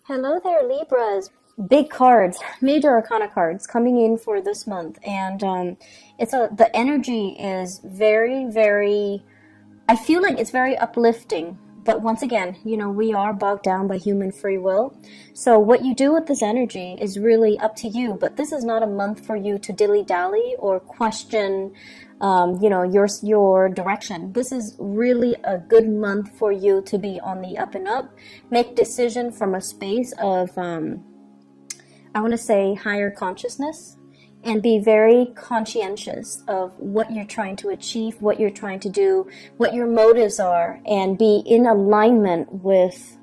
Hello there, Libras. Big cards, major arcana cards coming in for this month, and the energy is very. I feel like it's very uplifting. But once again, we are bogged down by human free will. So what you do with this energy is really up to you. But this is not a month for you to dilly-dally or question, your direction. This is really a good month for you to be on the up and up. Make decision from a space of, I want to say, higher consciousness. And be very conscientious of what you're trying to achieve, what you're trying to do, what your motives are, and be in alignment with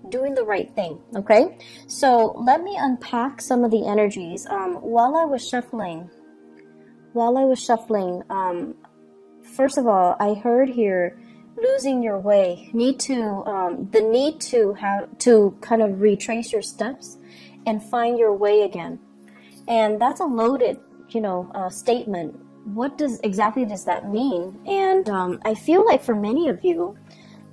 doing the right thing, okay? So let me unpack some of the energies. While I was shuffling, first of all, I heard here, losing your way, the need to have to kind of retrace your steps and find your way again. And that's a loaded, statement. What exactly does that mean? And I feel like for many of you,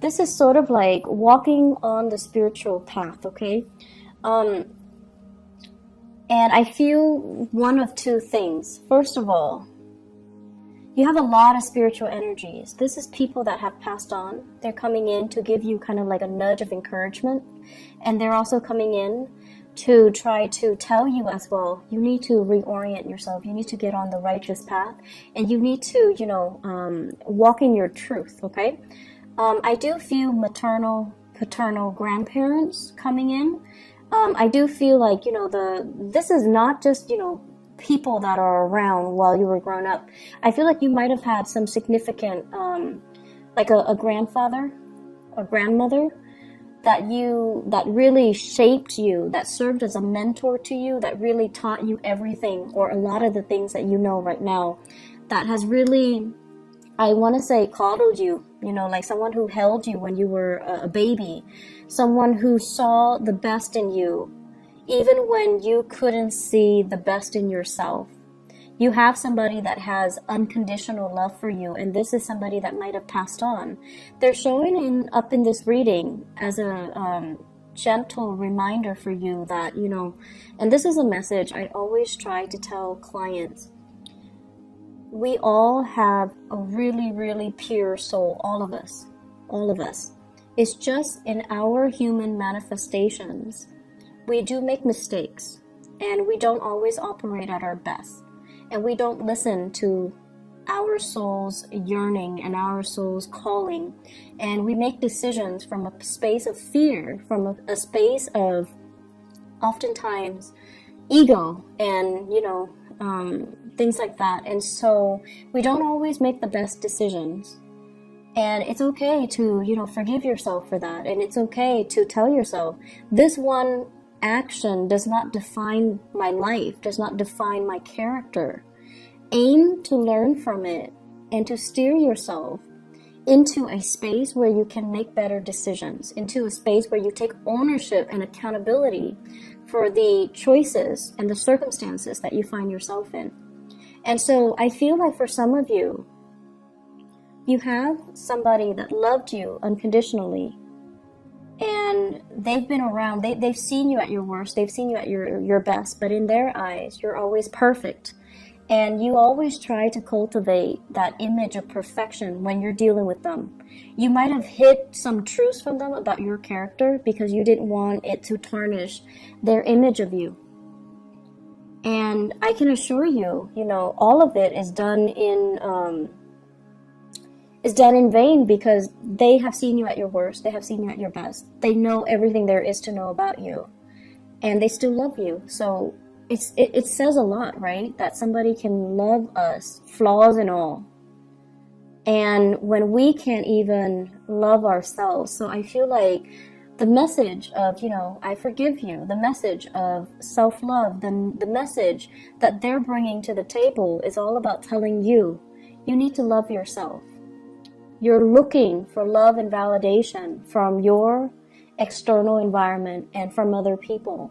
this is sort of like walking on the spiritual path, okay? And I feel one of two things. First of all, you have a lot of spiritual energies. This is people that have passed on. They're coming in to give you kind of like a nudge of encouragement. And they're also coming in to try to tell you as well, you need to reorient yourself, you need to get on the righteous path, and you need to, walk in your truth, okay? I do feel maternal, paternal grandparents coming in. I do feel like, this is not just, people that are around while you were growing up. I feel like you might have had some significant, like a grandfather, a grandmother, that really shaped you, that served as a mentor to you, that really taught you everything or a lot of the things that you know right now, that has really, I want to say, coddled you, like someone who held you when you were a baby, someone who saw the best in you, even when you couldn't see the best in yourself. You have somebody that has unconditional love for you, and this is somebody that might have passed on. They're showing up in this reading as a gentle reminder for you that, and this is a message I always try to tell clients. We all have a really pure soul, all of us. It's just in our human manifestations, we do make mistakes, and we don't always operate at our best. And we don't listen to our soul's yearning and our soul's calling. And we make decisions from a space of fear, from a space of oftentimes ego and, things like that. And so we don't always make the best decisions. And it's okay to, forgive yourself for that. And it's okay to tell yourself, this one action does not define my life, does not define my character. Aim to learn from it and to steer yourself into a space where you can make better decisions, into a space where you take ownership and accountability for the choices and the circumstances that you find yourself in. And so I feel like for some of you, you have somebody that loved you unconditionally, and they've been around, they've seen you at your worst, they've seen you at your best, but in their eyes, you're always perfect. And you always try to cultivate that image of perfection when you're dealing with them. You might have hid some truths from them about your character because you didn't want it to tarnish their image of you. And I can assure you, all of it is done in vain because they have seen you at your worst. They have seen you at your best. They know everything there is to know about you, and they still love you. So it says a lot, right? That somebody can love us, flaws and all. And when we can't even love ourselves. So I feel like the message of, I forgive you, the message of self-love, the message that they're bringing to the table is all about telling you, you need to love yourself. You're looking for love and validation from your external environment and from other people.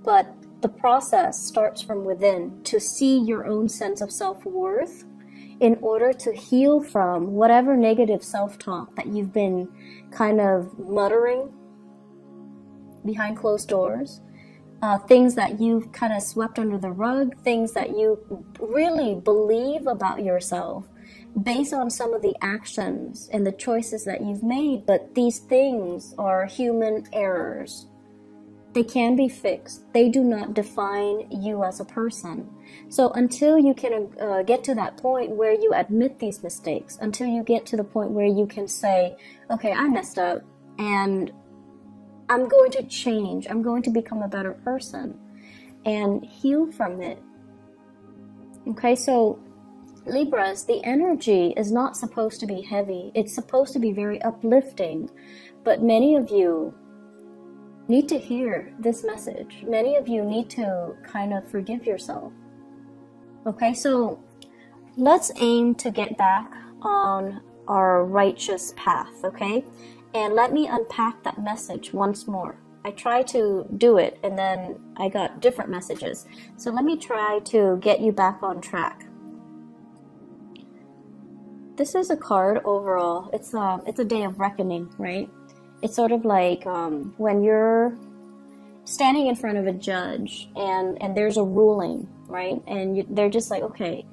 But the process starts from within to see your own sense of self-worth in order to heal from whatever negative self-talk that you've been kind of muttering behind closed doors, things that you've kind of swept under the rug, things that you really believe about yourself based on some of the actions and the choices that you've made. But these things are human errors. They can be fixed. They do not define you as a person. So until you can get to that point where you admit these mistakes, until you get to the point where you can say, okay, I messed up and I'm going to change. I'm going to become a better person and heal from it. Okay, so Libras, the energy is not supposed to be heavy. It's supposed to be very uplifting. But many of you need to hear this message. Many of you need to kind of forgive yourself. Okay, so let's aim to get back on our righteous path, okay? And let me unpack that message once more. I tried to do it and then I got different messages. So let me try to get you back on track. This is a card overall. It's a day of reckoning, right? It's sort of like when you're standing in front of a judge and there's a ruling, right? And they're just like, okay,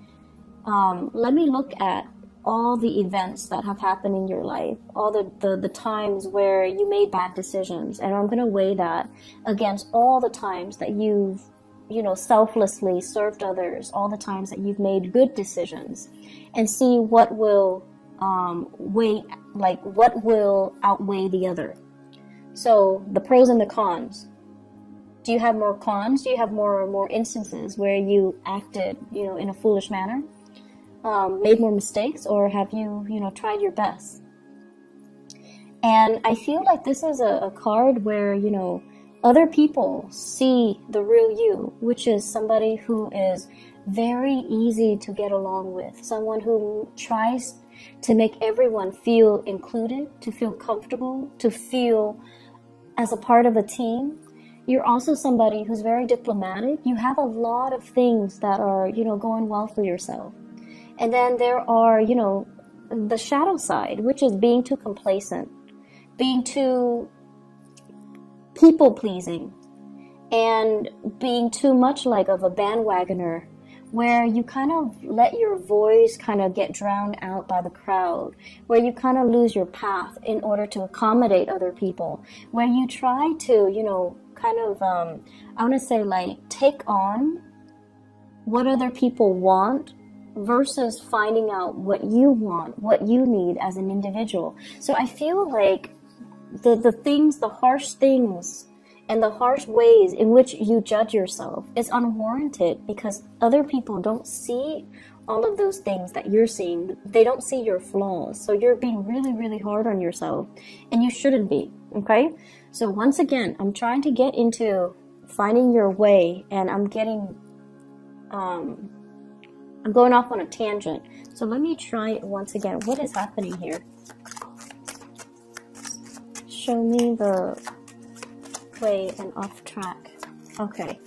let me look at all the events that have happened in your life, all the times where you made bad decisions, and I'm going to weigh that against all the times that you've, selflessly served others, all the times that you've made good decisions, and see what will what will outweigh the other. So the pros and the cons. Do you have more cons? Do you have more instances where you acted, in a foolish manner, made more mistakes, or have you, tried your best? And I feel like this is a card where, other people see the real you, which is somebody who is very easy to get along with, someone who tries to make everyone feel included, to feel comfortable, to feel as a part of a team. You're also somebody who's very diplomatic. You have a lot of things that are, going well for yourself. And then there are, the shadow side, which is being too complacent, being too people-pleasing, and being too much like of a bandwagoner, where you kind of let your voice kind of get drowned out by the crowd, where you kind of lose your path in order to accommodate other people, where you try to, I want to say take on what other people want versus finding out what you want, what you need as an individual. So I feel like the harsh things and the harsh ways in which you judge yourself is unwarranted, because other people don't see all of those things that you're seeing. They don't see your flaws. So you're being really, really hard on yourself, and you shouldn't be, okay? So once again, I'm trying to get into finding your way, and I'm going off on a tangent. So let me try it once again. What is happening here? Show me the way and off track. Okay,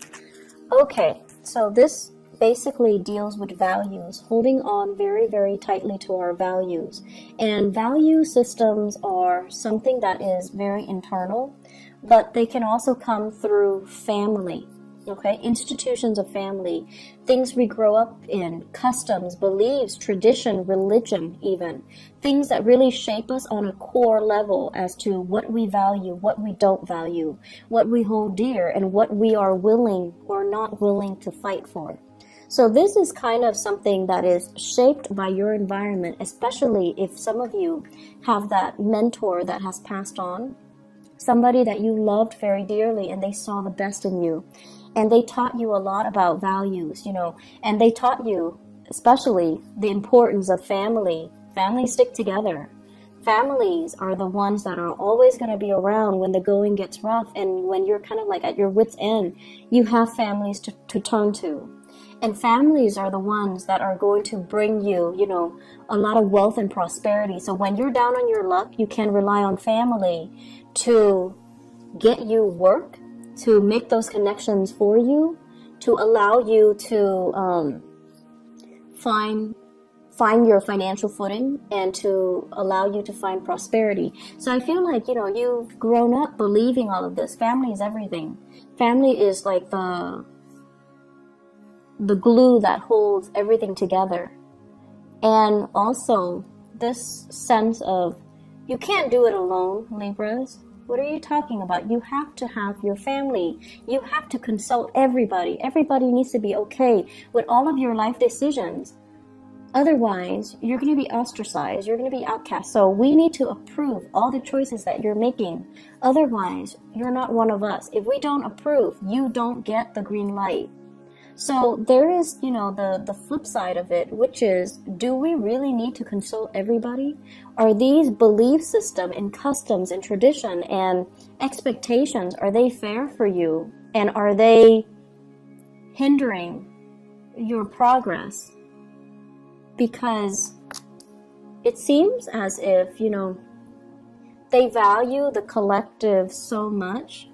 so this basically deals with values, holding on very, very tightly to our values. And value systems are something that is very internal, but they can also come through family. Okay, institutions of family, things we grow up in, customs, beliefs, tradition, religion even, things that really shape us on a core level as to what we value, what we don't value, what we hold dear, and what we are willing or not willing to fight for. So this is kind of something that is shaped by your environment, especially if some of you have that mentor that has passed on, somebody that you loved very dearly and they saw the best in you. And they taught you a lot about values, and they taught you especially the importance of family. Families stick together. Families are the ones that are always going to be around when the going gets rough, and when you're kind of like at your wit's end, you have families to turn to. And families are the ones that are going to bring you, a lot of wealth and prosperity. So when you're down on your luck, you can rely on family to get you work, to make those connections for you, to allow you to find find your financial footing and to allow you to find prosperity. So I feel like, you've grown up believing all of this. Family is everything. Family is like the glue that holds everything together. And also this sense of you can't do it alone, Libras. What are you talking about? You have to have your family. You have to consult everybody. Everybody needs to be okay with all of your life decisions. Otherwise, you're going to be ostracized. You're going to be outcast. So we need to approve all the choices that you're making. Otherwise, you're not one of us. If we don't approve, you don't get the green light. So there is, the flip side of it, which is, do we really need to consult everybody? Are these belief system and customs and tradition and expectations, are they fair for you? And are they hindering your progress? Because it seems as if, they value the collective so much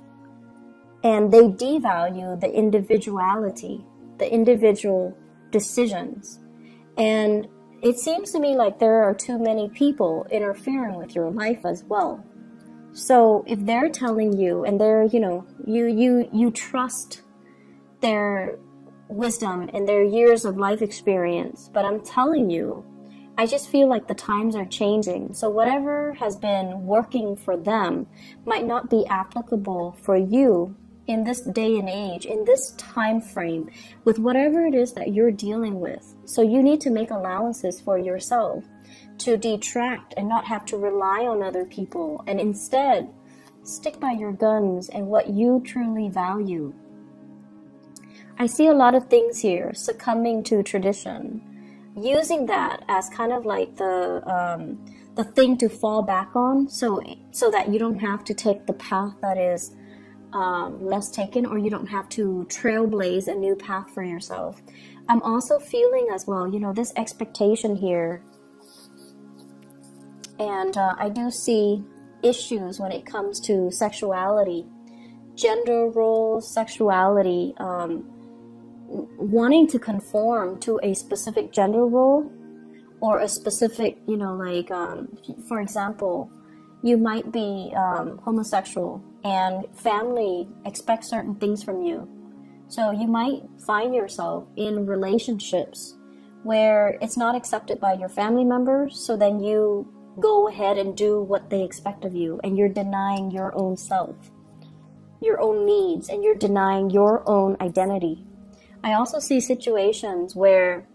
and they devalue the individuality, the individual decisions. And it seems to me like there are too many people interfering with your life as well. So if they're telling you and they're, you trust their wisdom and their years of life experience, but I'm telling you, I just feel like the times are changing. So whatever has been working for them might not be applicable for you in this day and age, in this time frame, with whatever it is that you're dealing with. So you need to make allowances for yourself to detract and not have to rely on other people, and instead stick by your guns and what you truly value. I see a lot of things here, succumbing to tradition, using that as kind of like the thing to fall back on, so that you don't have to take the path that is less taken, or you don't have to trailblaze a new path for yourself. I'm also feeling as well, this expectation here, and I do see issues when it comes to sexuality, gender roles, sexuality, wanting to conform to a specific gender role or a specific, for example, you might be homosexual and family expects certain things from you. So you might find yourself in relationships where it's not accepted by your family members, so then you go ahead and do what they expect of you, and you're denying your own self, your own needs, and you're denying your own identity. I also see situations where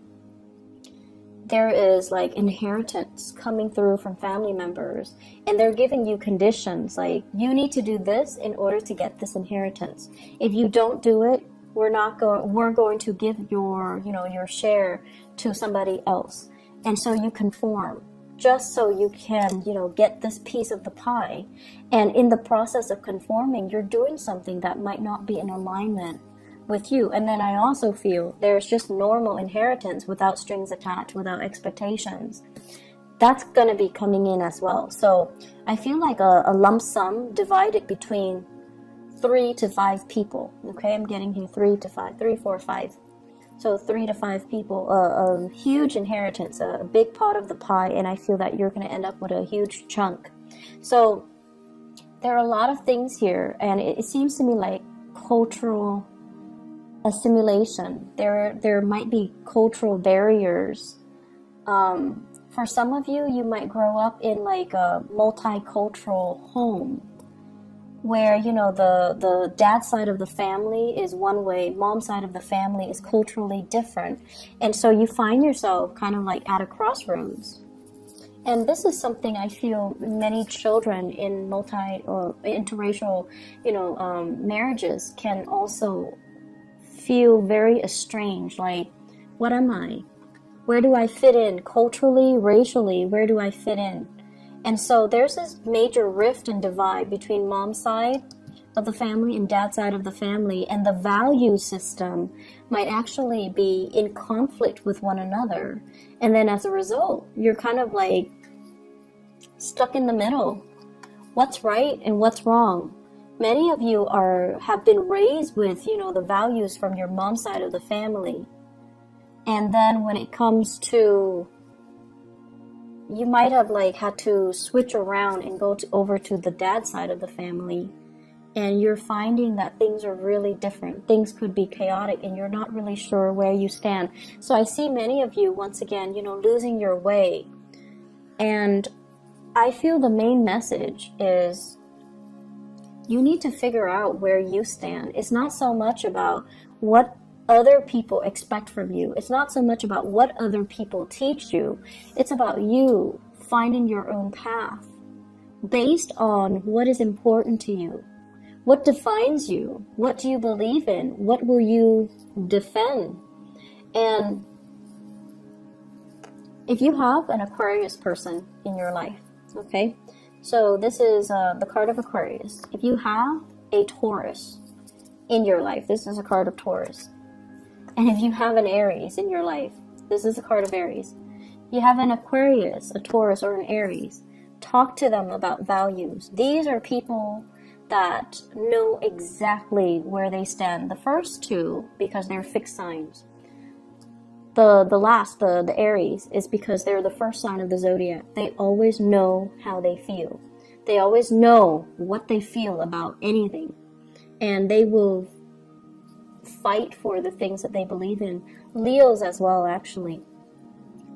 there is like inheritance coming through from family members, and they're giving you conditions like, you need to do this in order to get this inheritance. If you don't do it, we're going to give your share to somebody else. And so you conform just so you can, get this piece of the pie. And in the process of conforming, you're doing something that might not be in alignment with you. And then I also feel there's just normal inheritance without strings attached, without expectations. That's going to be coming in as well. So I feel like a lump sum divided between 3 to 5 people. Okay, I'm getting here 3 to 5, 3, 4, 5. So 3 to 5 people, a huge inheritance, a big pot of the pie, and I feel that you're going to end up with a huge chunk. So there are a lot of things here, and it seems to me like cultural assimilation. There might be cultural barriers. For some of you, you might grow up in like a multicultural home where, the dad side of the family is one way, mom side of the family is culturally different. And so you find yourself kind of like at a crossroads. And this is something I feel many children in multi or interracial, marriages can also feel very estranged. Like, what am I? Where do I fit in culturally, racially? Where do I fit in? And so there's this major rift and divide between mom's side of the family and dad's side of the family, and the value system might actually be in conflict with one another. And then as a result, you're kind of like stuck in the middle. What's right and what's wrong? Many of you have been raised with, the values from your mom's side of the family. And then when it comes to you might have like had to switch around and go over to the dad side of the family, and you're finding that things are really different. Things could be chaotic and you're not really sure where you stand. So I see many of you, once again, losing your way. And I feel the main message is you need to figure out where you stand. It's not so much about what other people expect from you. It's not so much about what other people teach you. It's about you finding your own path based on what is important to you. What defines you? What do you believe in? What will you defend? And if you have an Aquarius person in your life, okay? So this is the card of Aquarius. If you have a Taurus in your life, this is a card of Taurus. And if you have an Aries in your life, this is a card of Aries. You have an Aquarius, a Taurus, or an Aries. Talk to them about values. These are people that know exactly where they stand. The first two, because they're fixed signs. The Aries, is because they're the first sign of the zodiac. They always know how they feel. They always know what they feel about anything. And they will fight for the things that they believe in. Leos as well, actually.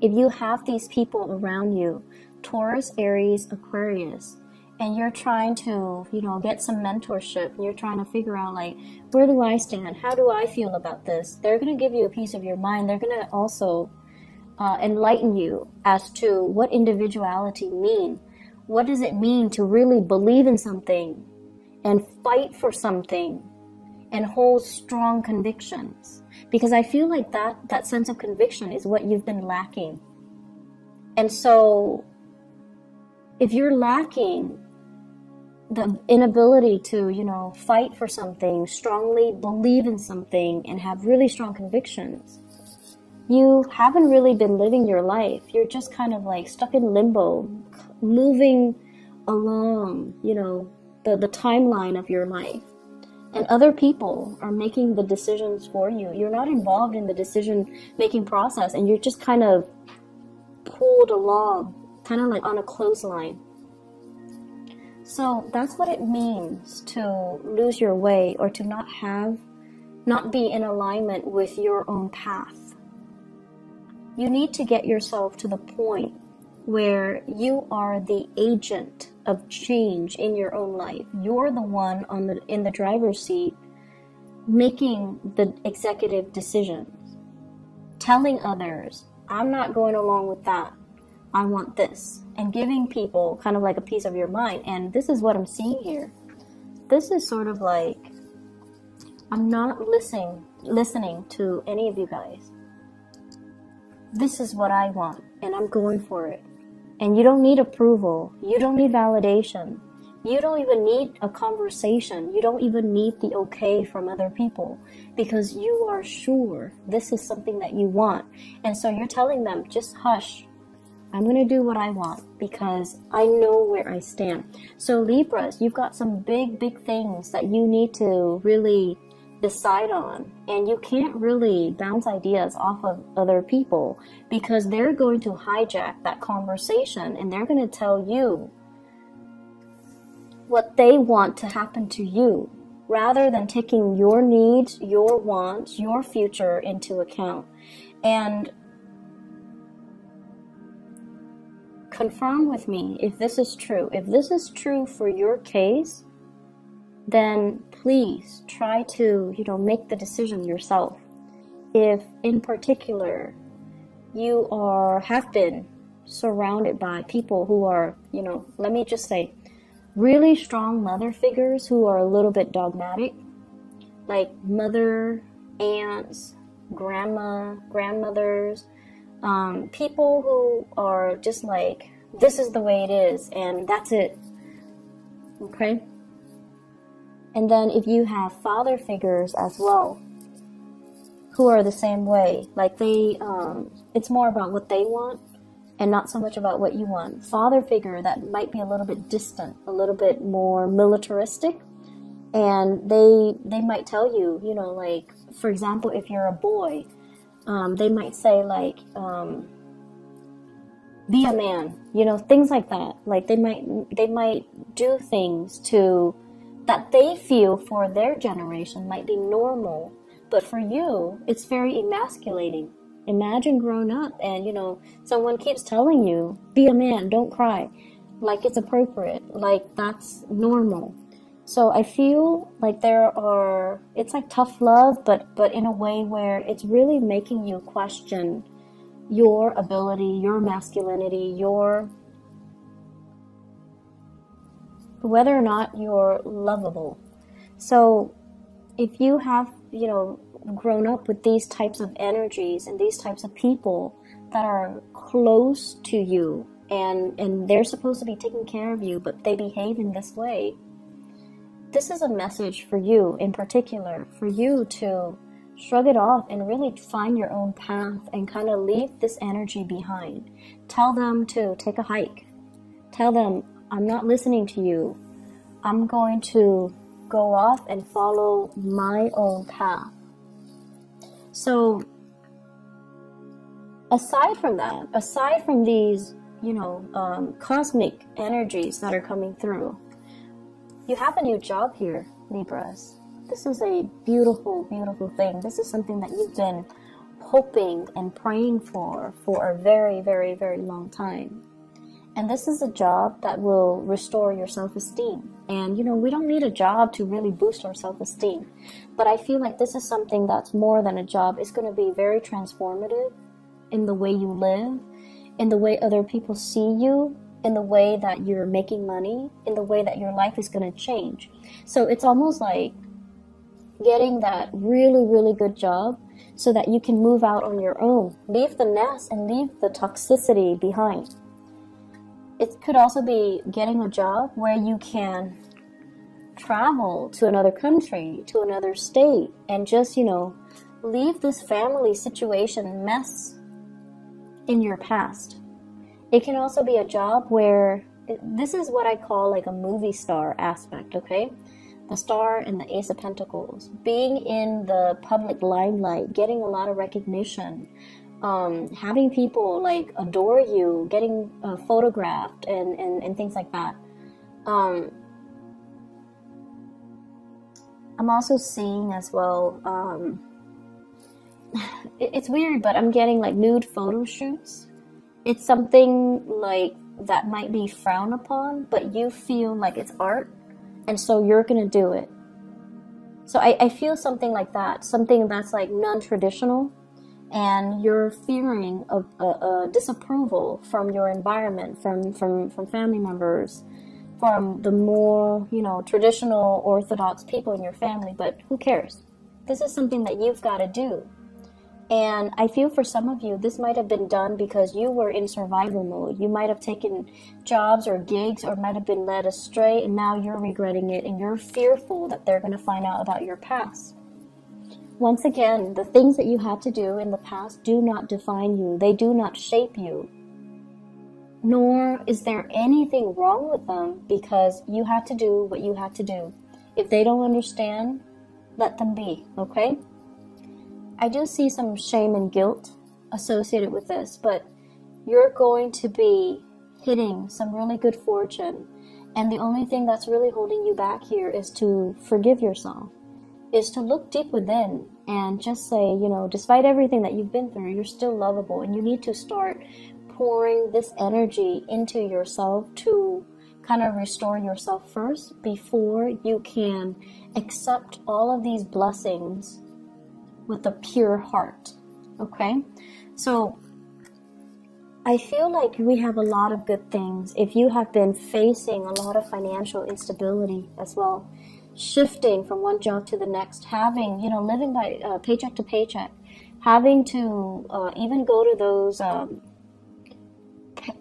If you have these people around you, Taurus, Aries, Aquarius, and you're trying to, get some mentorship, and you're trying to figure out, like, where do I stand? How do I feel about this? They're going to give you a piece of your mind. They're going to also enlighten you as to what individuality means. What does it mean to really believe in something and fight for something and hold strong convictions? Because I feel like that sense of conviction is what you've been lacking. And so if you're lacking the inability to, fight for something, strongly believe in something, and have really strong convictions, you haven't really been living your life. You're just kind of like stuck in limbo, moving along, the timeline of your life. And other people are making the decisions for you. You're not involved in the decision-making process, and you're just kind of pulled along, kind of like on a clothesline. So that's what it means to lose your way, or to not be in alignment with your own path. You need to get yourself to the point where you are the agent of change in your own life. You're the one in the driver's seat making the executive decisions, telling others, I'm not going along with that. I want this, and giving people kind of like a piece of your mind. And this is what I'm seeing here. This is sort of like, I'm not listening to any of you guys. This is what I want, and I'm going for it. And you don't need approval. You don't need validation. You don't even need a conversation. You don't even need the okay from other people, because you are sure this is something that you want. And so you're telling them, just hush. I'm going to do what I want because I know where I stand. So Libras, you've got some big, big things that you need to really decide on. And you can't really bounce ideas off of other people, because they're going to hijack that conversation and they're going to tell you what they want to happen to you, rather than taking your needs, your wants, your future into account. And confirm with me if this is true. If this is true for your case, then please try to, make the decision yourself. If in particular you have been surrounded by people who are, let me just say, really strong mother figures who are a little bit dogmatic, like mother, aunts, grandmothers, people who are just like, this is the way it is, and that's it. Okay? And then if you have father figures as well, who are the same way, like it's more about what they want and not so much about what you want. Father figure that might be a little bit distant, a little bit more militaristic, and they might tell you, like, for example, if you're a boy, they might say, like, be a man, you know, things like that. Like they might do things to that they feel for their generation might be normal, but for you it's very emasculating. Imagine growing up and, you know, someone keeps telling you, be a man, don't cry, like it's appropriate, like that's normal. So I feel like it's like tough love, but in a way where it's really making you question your ability, your masculinity, your whether or not you're lovable. So if you have, you know, grown up with these types of energies and these types of people that are close to you, and they're supposed to be taking care of you, but they behave in this way, this is a message for you in particular, for you to shrug it off and really find your own path and kind of leave this energy behind. Tell them to take a hike. Tell them, I'm not listening to you. I'm going to go off and follow my own path. So aside from that, aside from these, you know, cosmic energies that are coming through, you have a new job here, Libras. This is a beautiful, beautiful thing. This is something that you've been hoping and praying for a very, very, very long time. And this is a job that will restore your self-esteem. And, you know, we don't need a job to really boost our self-esteem. But I feel like this is something that's more than a job. It's going to be very transformative in the way you live, in the way other people see you, in the way that you're making money, in the way that your life is going to change. So it's almost like getting that really, really good job so that you can move out on your own. Leave the nest and leave the toxicity behind. It could also be getting a job where you can travel to another country, to another state, and just, you know, leave this family situation mess in your past. It can also be a job where, this is what I call like a movie star aspect, okay? The star and the Ace of Pentacles. Being in the public limelight, getting a lot of recognition, having people like adore you, getting photographed and things like that. I'm also seeing as well, it's weird, but I'm getting like nude photo shoots. It's something like that might be frowned upon, but you feel like it's art, and so you're gonna do it. So I feel something like that, something that's like non-traditional, and you're fearing a disapproval from your environment, from family members, from the more, you know, traditional orthodox people in your family, but who cares? This is something that you've got to do. And I feel for some of you, this might have been done because you were in survival mode. You might have taken jobs or gigs or might have been led astray, and now you're regretting it and you're fearful that they're going to find out about your past. Once again, the things that you had to do in the past do not define you. They do not shape you. Nor is there anything wrong with them, because you had to do what you had to do. If they don't understand, let them be, okay? I do see some shame and guilt associated with this, but you're going to be hitting some really good fortune. And the only thing that's really holding you back here is to forgive yourself, is to look deep within and just say, you know, despite everything that you've been through, you're still lovable, and you need to start pouring this energy into yourself to kind of restore yourself first before you can accept all of these blessings with a pure heart. Okay? So I feel like we have a lot of good things. If you have been facing a lot of financial instability as well, shifting from one job to the next, having, you know, living by paycheck to paycheck, having to even go to those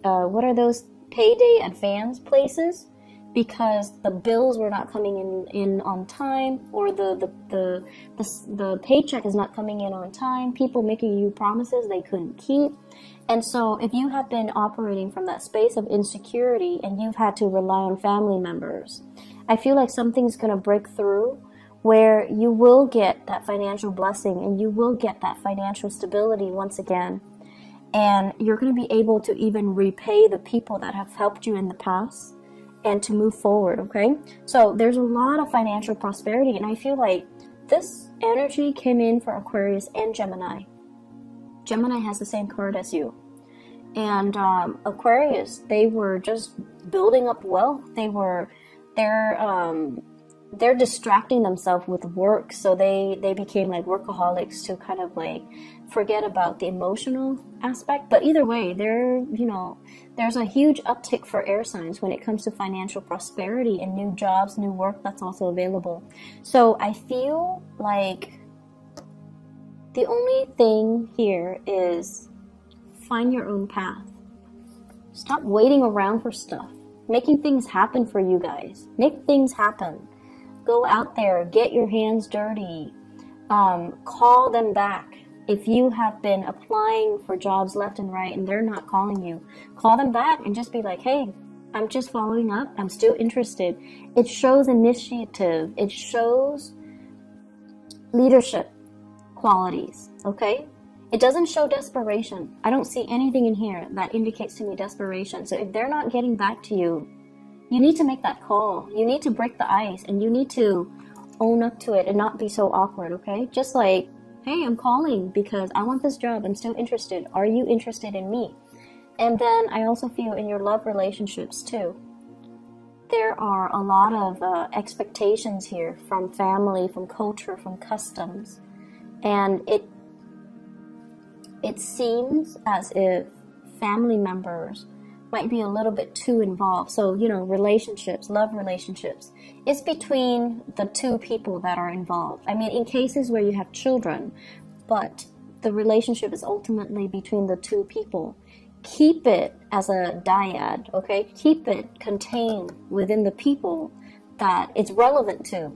what are those payday advance places because the bills were not coming in on time, or the paycheck is not coming in on time, people making you promises they couldn't keep. And so if you have been operating from that space of insecurity and you've had to rely on family members, I feel like something's going to break through where you will get that financial blessing and you will get that financial stability once again. and you're going to be able to even repay the people that have helped you in the past and to move forward, okay? So there's a lot of financial prosperity, and I feel like this energy came in for Aquarius and Gemini. Gemini has the same card as you. And Aquarius, they were just building up wealth. They're distracting themselves with work, so they became like workaholics to kind of like forget about the emotional aspect. But either way, there's a huge uptick for air signs when it comes to financial prosperity and new jobs, new work that's also available. So I feel like the only thing here is find your own path. Stop waiting around for stuff. Making things happen for you guys. Make things happen. Go out there, get your hands dirty. Call them back. If you have been applying for jobs left and right and they're not calling you, call them back and just be like, hey, I'm just following up. I'm still interested. It shows initiative. It shows leadership qualities, okay? It doesn't show desperation. I don't see anything in here that indicates to me desperation. So if they're not getting back to you, you need to make that call. You need to break the ice and you need to own up to it and not be so awkward, okay? Just like, hey, I'm calling because I want this job. I'm still interested. Are you interested in me? And then I also feel in your love relationships too. There are a lot of expectations here from family, from culture, from customs. And it seems as if family members might be a little bit too involved. So, relationships, love relationships, it's between the two people that are involved. I mean, in cases where you have children, but the relationship is ultimately between the two people. Keep it as a dyad, okay? Keep it contained within the people that it's relevant to.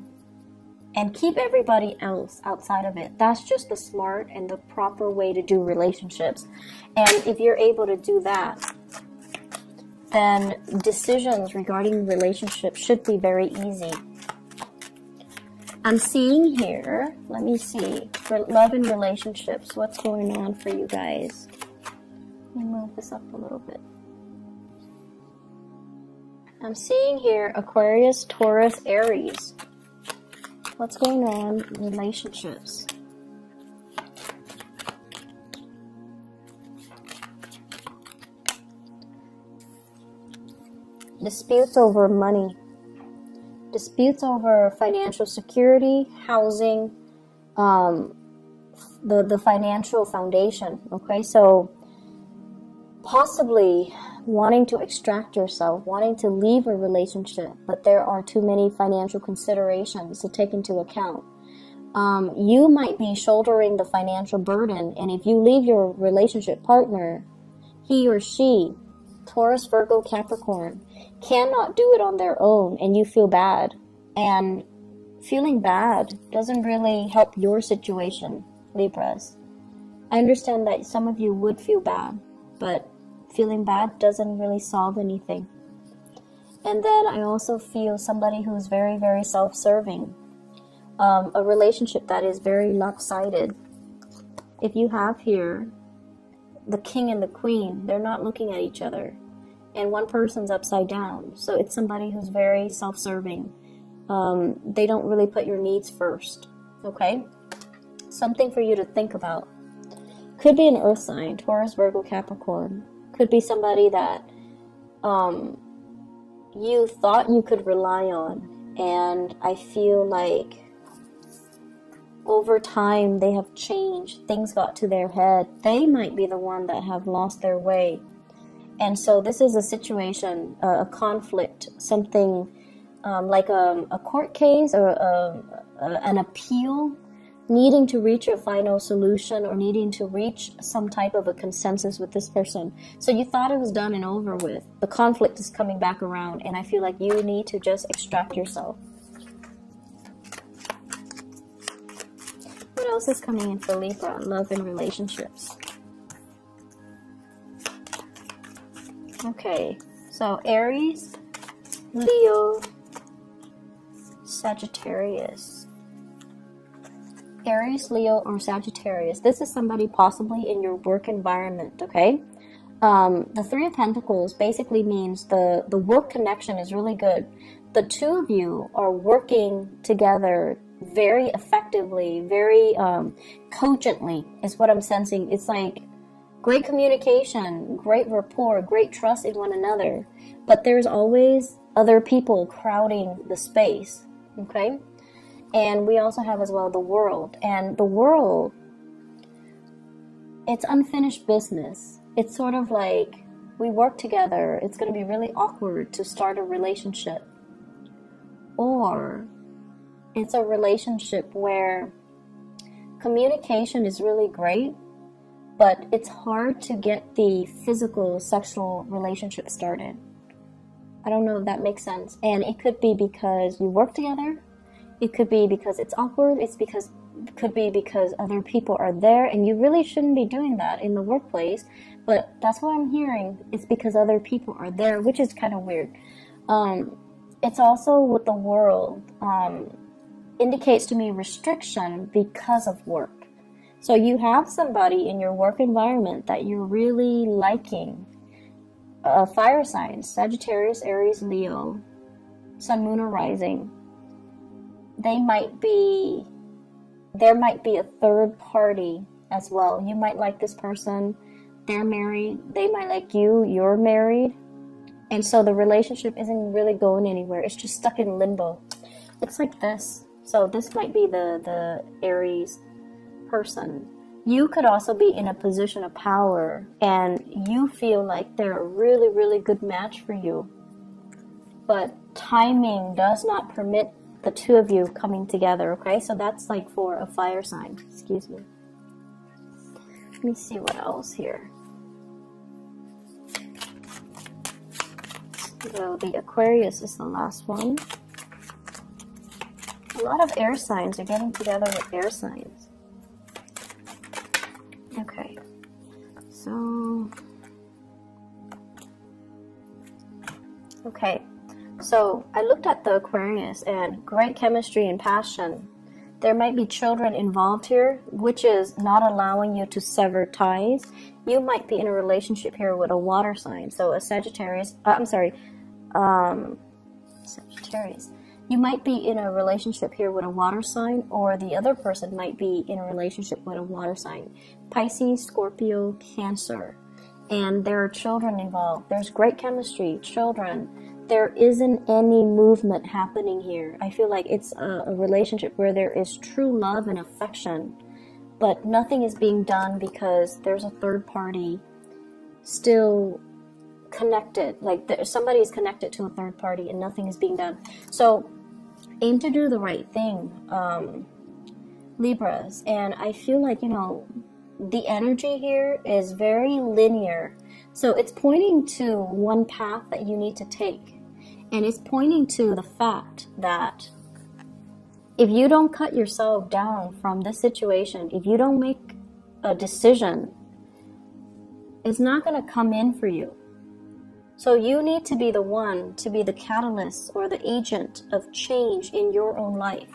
And keep everybody else outside of it. That's just the smart and the proper way to do relationships. And if you're able to do that, then decisions regarding relationships should be very easy. I'm seeing here, let me see, for love and relationships, what's going on for you guys? Let me move this up a little bit. I'm seeing here Aquarius, Taurus, Aries. What's going on in relationships? Disputes over money. Disputes over financial security, housing, the financial foundation. Okay, so possibly wanting to extract yourself, wanting to leave a relationship, but there are too many financial considerations to take into account. You might be shouldering the financial burden, and if you leave your relationship partner, he or she, Taurus, Virgo, Capricorn, cannot do it on their own, and you feel bad. And feeling bad doesn't really help your situation, Libras. I understand that some of you would feel bad, but feeling bad doesn't really solve anything. And then I also feel somebody who's very, very self-serving. A relationship that is very lopsided. If you have here the king and the queen, they're not looking at each other. And one person's upside down. So it's somebody who's very self-serving. They don't really put your needs first. Okay? Something for you to think about. Could be an earth sign, Taurus, Virgo, Capricorn. Could be somebody that you thought you could rely on. And I feel like over time they have changed. Things got to their head. They might be the one that have lost their way. And so this is a situation, a conflict, something like a court case or an appeal, needing to reach a final solution or needing to reach some type of a consensus with this person. So you thought it was done and over with. The conflict is coming back around, and I feel like you need to just extract yourself. What else is coming in for Libra? Love and relationships. Okay, so Aries, Leo, Sagittarius. Aries, Leo, or Sagittarius. This is somebody possibly in your work environment, okay? The Three of Pentacles basically means the work connection is really good. The two of you are working together very effectively, very cogently is what I'm sensing. It's like great communication, great rapport, great trust in one another. But there's always other people crowding the space, okay? And we also have as well the world. And the world, it's unfinished business. It's sort of like we work together. It's going to be really awkward to start a relationship. Or it's a relationship where communication is really great, but it's hard to get the physical sexual relationship started. I don't know if that makes sense. And it could be because you work together. It could be because it's awkward. It could be because other people are there, and you really shouldn't be doing that in the workplace. But that's what I'm hearing. It's because other people are there, which is kind of weird. It's also with the world. Indicates to me restriction because of work. So you have somebody in your work environment that you're really liking. Fire signs, Sagittarius, Aries, Leo, Sun, Moon, or Rising. There might be a third party as well. You might like this person. They're married. They might like you. You're married. And so the relationship isn't really going anywhere. It's just stuck in limbo. It's like this. So this might be the Aries person. You could also be in a position of power and you feel like they're a really, really good match for you. But timing does not permit the two of you coming together, okay? So that's like for a fire sign. Excuse me. Let me see what else here. So the Aquarius is the last one. A lot of air signs are getting together with air signs. Okay, so I looked at the Aquarius and great chemistry and passion. There might be children involved here, which is not allowing you to sever ties. You might be in a relationship here with a water sign, so a Sagittarius. Sagittarius. You might be in a relationship here with a water sign, or the other person might be in a relationship with a water sign. Pisces, Scorpio, Cancer. And there are children involved. There's great chemistry, children. There isn't any movement happening here. I feel like it's a relationship where there is true love and affection, but nothing is being done because there's a third party still connected. Like somebody is connected to a third party and nothing is being done. So aim to do the right thing, Libras. And I feel like, the energy here is very linear. So it's pointing to one path that you need to take. And it's pointing to the fact that if you don't cut yourself down from this situation, if you don't make a decision, it's not going to come in for you. So you need to be the one to be the catalyst or the agent of change in your own life.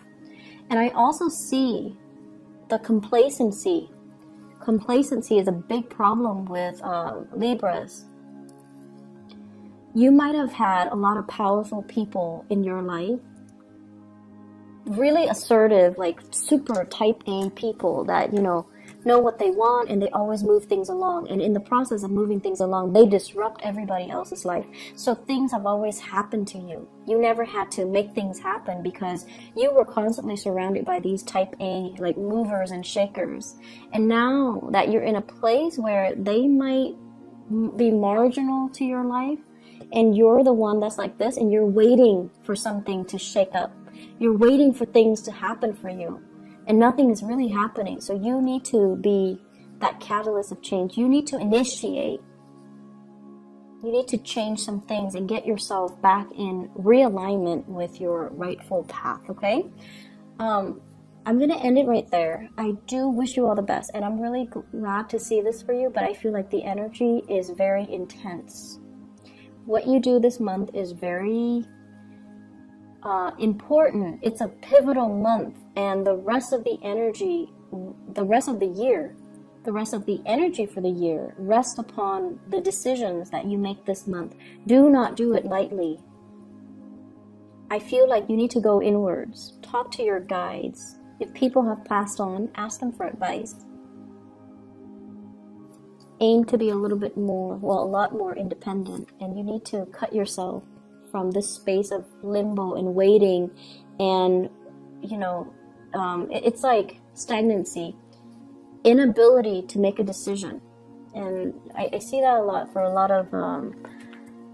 And I also see the complacency. Complacency is a big problem with Libras. You might have had a lot of powerful people in your life. Really assertive, like super type A people that, know what they want and they always move things along. And in the process of moving things along, they disrupt everybody else's life. So things have always happened to you. You never had to make things happen because you were constantly surrounded by these type A, like movers and shakers. And now that you're in a place where they might be marginal to your life and you're the one that's like this and you're waiting for something to shake up. You're waiting for things to happen for you. And nothing is really happening. So you need to be that catalyst of change. You need to initiate. You need to change some things and get yourself back in realignment with your rightful path, okay? I'm going to end it right there. I do wish you all the best. And I'm really glad to see this for you. But I feel like the energy is very intense. What you do this month is very important. It's a pivotal month, and the rest of the energy, the rest of the year, the rest of the energy for the year rests upon the decisions that you make this month. Do not do it lightly. I feel like you need to go inwards. Talk to your guides. If people have passed on, ask them for advice. Aim to be a little bit more, well, a lot more independent, and you need to cut yourself from this space of limbo and waiting, and it's like stagnancy, inability to make a decision. And I see that a lot for a lot of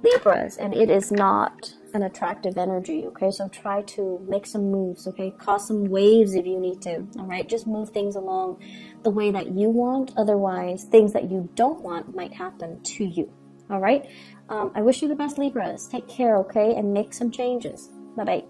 Libras, and it is not an attractive energy. Okay, so try to make some moves. Okay, cause some waves if you need to. All right, just move things along the way that you want. Otherwise, things that you don't want might happen to you. All right, I wish you the best, Libras. Take care, okay, and make some changes. Bye bye.